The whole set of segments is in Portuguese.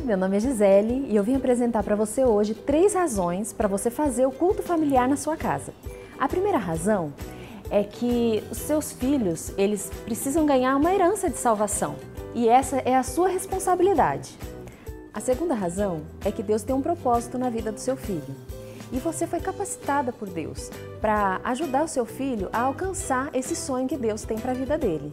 meu nome é Gisele e eu vim apresentar para você hoje 3 razões para você fazer o culto familiar na sua casa. A primeira razão é que os seus filhos, eles precisam ganhar uma herança de salvação e essa é a sua responsabilidade. A segunda razão é que Deus tem um propósito na vida do seu filho e você foi capacitada por Deus para ajudar o seu filho a alcançar esse sonho que Deus tem para a vida dele.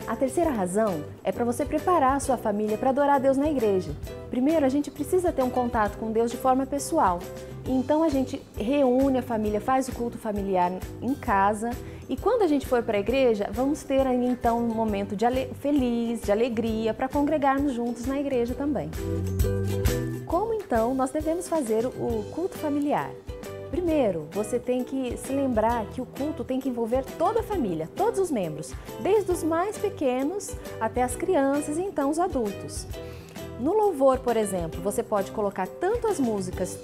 A terceira razão é para você preparar a sua família para adorar a Deus na igreja. Primeiro, a gente precisa ter um contato com Deus de forma pessoal. Então a gente reúne a família, faz o culto familiar em casa e quando a gente for para a igreja, vamos ter aí então um momento feliz, de alegria, para congregarmos juntos na igreja também. Como então nós devemos fazer o culto familiar? Primeiro, você tem que se lembrar que o culto tem que envolver toda a família, todos os membros, desde os mais pequenos até as crianças e então os adultos. No louvor, por exemplo, você pode colocar tanto as músicas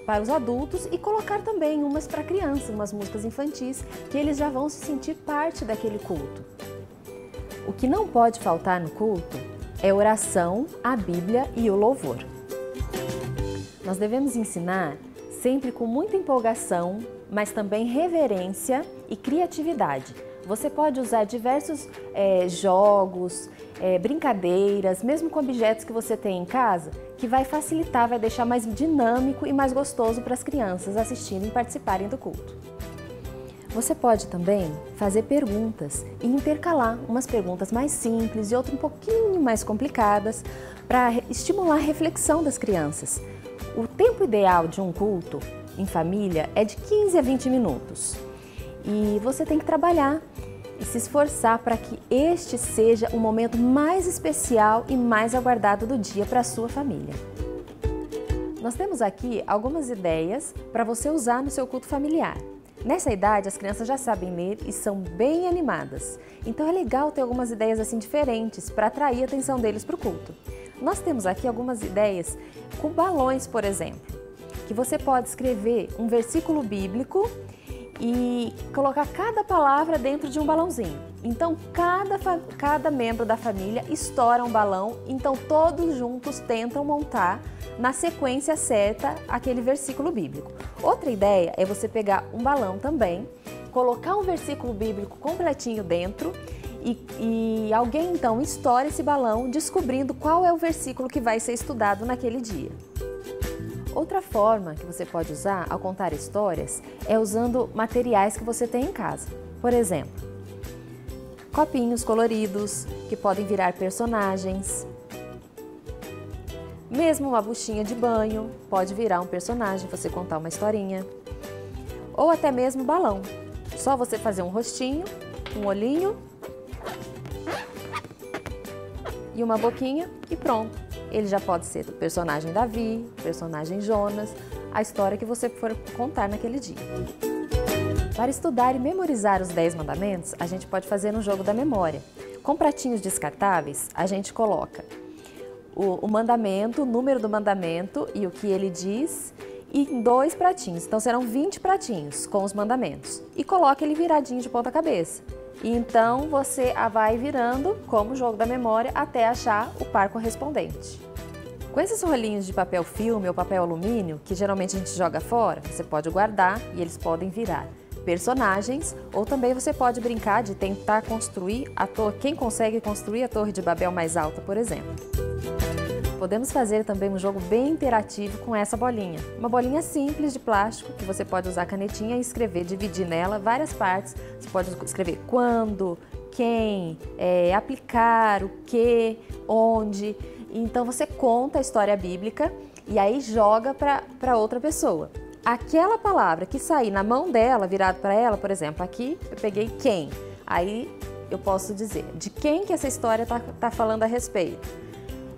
para os adultos e colocar também umas para crianças, umas músicas infantis, que eles já vão se sentir parte daquele culto. O que não pode faltar no culto é a oração, a Bíblia e o louvor. Nós devemos ensinar sempre com muita empolgação, mas também reverência e criatividade. Você pode usar diversos jogos, brincadeiras, mesmo com objetos que você tem em casa, que vai facilitar, vai deixar mais dinâmico e mais gostoso para as crianças assistirem e participarem do culto. Você pode também fazer perguntas e intercalar umas perguntas mais simples e outras um pouquinho mais complicadas para estimular a reflexão das crianças. O tempo ideal de um culto em família é de 15 a 20 minutos e você tem que trabalhar e se esforçar para que este seja o momento mais especial e mais aguardado do dia para a sua família. Nós temos aqui algumas ideias para você usar no seu culto familiar. Nessa idade, as crianças já sabem ler e são bem animadas, então é legal ter algumas ideias assim diferentes para atrair a atenção deles para o culto. Nós temos aqui algumas ideias com balões, por exemplo, que você pode escrever um versículo bíblico e colocar cada palavra dentro de um balãozinho. Então, cada membro da família estoura um balão, então todos juntos tentam montar na sequência certa aquele versículo bíblico. Outra ideia é você pegar um balão também, colocar um versículo bíblico completinho dentro e alguém então estoura esse balão descobrindo qual é o versículo que vai ser estudado naquele dia. Outra forma que você pode usar ao contar histórias é usando materiais que você tem em casa. Por exemplo, copinhos coloridos que podem virar personagens. Mesmo uma buchinha de banho pode virar um personagem, você contar uma historinha. Ou até mesmo balão. Só você fazer um rostinho, um olhinho e uma boquinha e pronto. Ele já pode ser do personagem Davi, personagem Jonas, a história que você for contar naquele dia. Para estudar e memorizar os 10 mandamentos, a gente pode fazer um jogo da memória. Com pratinhos descartáveis, a gente coloca o mandamento, o número do mandamento e o que ele diz em 2 pratinhos. Então serão 20 pratinhos com os mandamentos. E coloca ele viradinho de ponta cabeça. E então você vai virando como jogo da memória até achar o par correspondente. Com esses rolinhos de papel filme ou papel alumínio, que geralmente a gente joga fora, você pode guardar e eles podem virar personagens, ou também você pode brincar de tentar construir quem consegue construir a Torre de Babel mais alta, por exemplo. Podemos fazer também um jogo bem interativo com essa bolinha. Uma bolinha simples de plástico que você pode usar canetinha e escrever, dividir nela várias partes. Você pode escrever quando, quem, aplicar, o que, onde. Então você conta a história bíblica e aí joga para outra pessoa. Aquela palavra que sair na mão dela, virado para ela, por exemplo, aqui eu peguei quem. Aí eu posso dizer de quem que essa história tá falando a respeito.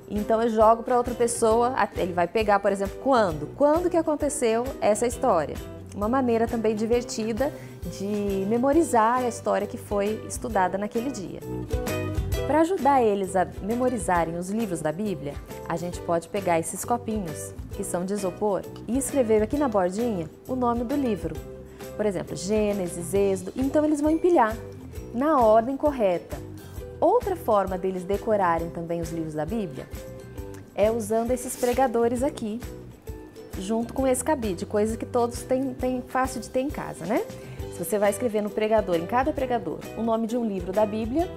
Então eu jogo para outra pessoa, ele vai pegar, por exemplo, quando que aconteceu essa história. Uma maneira também divertida de memorizar a história que foi estudada naquele dia. Para ajudar eles a memorizarem os livros da Bíblia, a gente pode pegar esses copinhos, que são de isopor, e escrever aqui na bordinha o nome do livro. Por exemplo, Gênesis, Êxodo, então eles vão empilhar na ordem correta. Outra forma deles decorarem também os livros da Bíblia é usando esses pregadores aqui, junto com esse cabide, coisa que todos têm fácil de ter em casa, né? Você vai escrever no pregador, em cada pregador, o nome de um livro da Bíblia,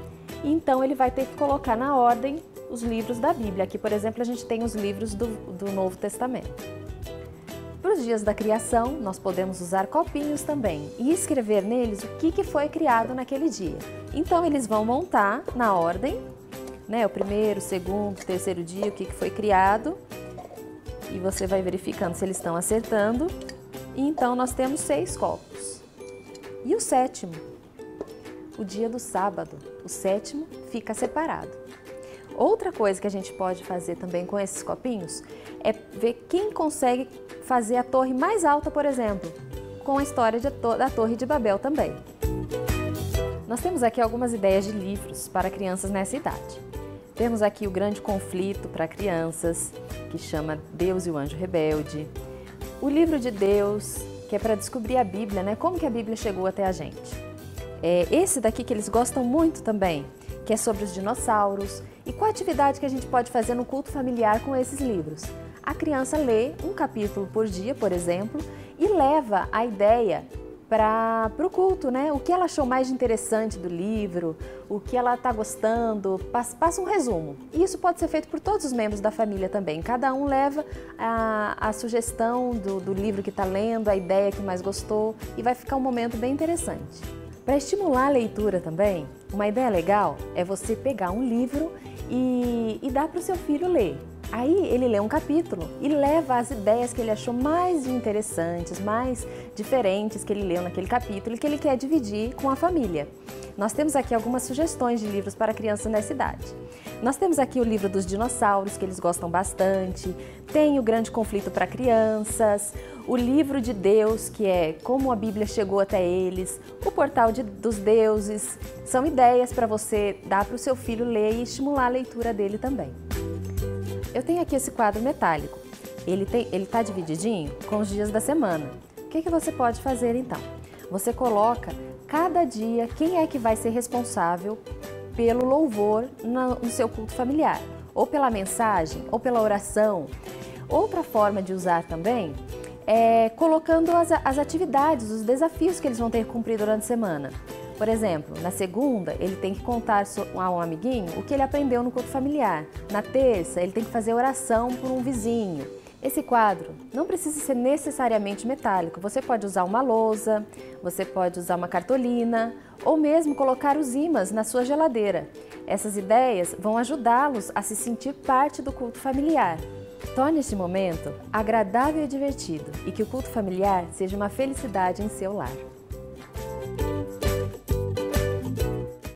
e então ele vai ter que colocar na ordem os livros da Bíblia. Aqui, por exemplo, a gente tem os livros do Novo Testamento. Para os dias da criação, nós podemos usar copinhos também e escrever neles o que foi criado naquele dia. Então, eles vão montar na ordem, né, o primeiro, o segundo, o terceiro dia, o que foi criado, e você vai verificando se eles estão acertando. E então, nós temos 6 copos. E o sétimo, o dia do sábado, o sétimo fica separado. Outra coisa que a gente pode fazer também com esses copinhos é ver quem consegue fazer a torre mais alta, por exemplo, com a história da Torre de Babel também. Nós temos aqui algumas ideias de livros para crianças nessa idade. Temos aqui o Grande Conflito para crianças, que chama Deus e o Anjo Rebelde. O Livro de Deus, que é para descobrir a Bíblia, né? Como que a Bíblia chegou até a gente. Esse daqui que eles gostam muito também, que é sobre os dinossauros. E qual atividade que a gente pode fazer no culto familiar com esses livros? A criança lê um capítulo por dia, por exemplo, e leva a ideia para o culto, né? O que ela achou mais interessante do livro, o que ela está gostando, passa um resumo. E isso pode ser feito por todos os membros da família também. Cada um leva a sugestão do livro que está lendo, a ideia que mais gostou, e vai ficar um momento bem interessante. Para estimular a leitura também, uma ideia legal é você pegar um livro e dar para o seu filho ler. Aí ele lê um capítulo e leva as ideias que ele achou mais interessantes, mais diferentes que ele leu naquele capítulo e que ele quer dividir com a família. Nós temos aqui algumas sugestões de livros para crianças nessa idade. Nós temos aqui o livro dos dinossauros, que eles gostam bastante, tem o Grande Conflito para crianças, o Livro de Deus, que é como a Bíblia chegou até eles, o Portal dos Deuses. São ideias para você dar para o seu filho ler e estimular a leitura dele também. Eu tenho aqui esse quadro metálico. Ele está divididinho com os dias da semana. O que você pode fazer então? Você coloca cada dia quem é que vai ser responsável pelo louvor no seu culto familiar, ou pela mensagem, ou pela oração. Outra forma de usar também é colocando as atividades, os desafios que eles vão ter que cumprir durante a semana. Por exemplo, na segunda, ele tem que contar a um amiguinho o que ele aprendeu no culto familiar. Na terça, ele tem que fazer oração por um vizinho. Esse quadro não precisa ser necessariamente metálico. Você pode usar uma lousa, você pode usar uma cartolina ou mesmo colocar os ímãs na sua geladeira. Essas ideias vão ajudá-los a se sentir parte do culto familiar. Torne este momento agradável e divertido e que o culto familiar seja uma felicidade em seu lar.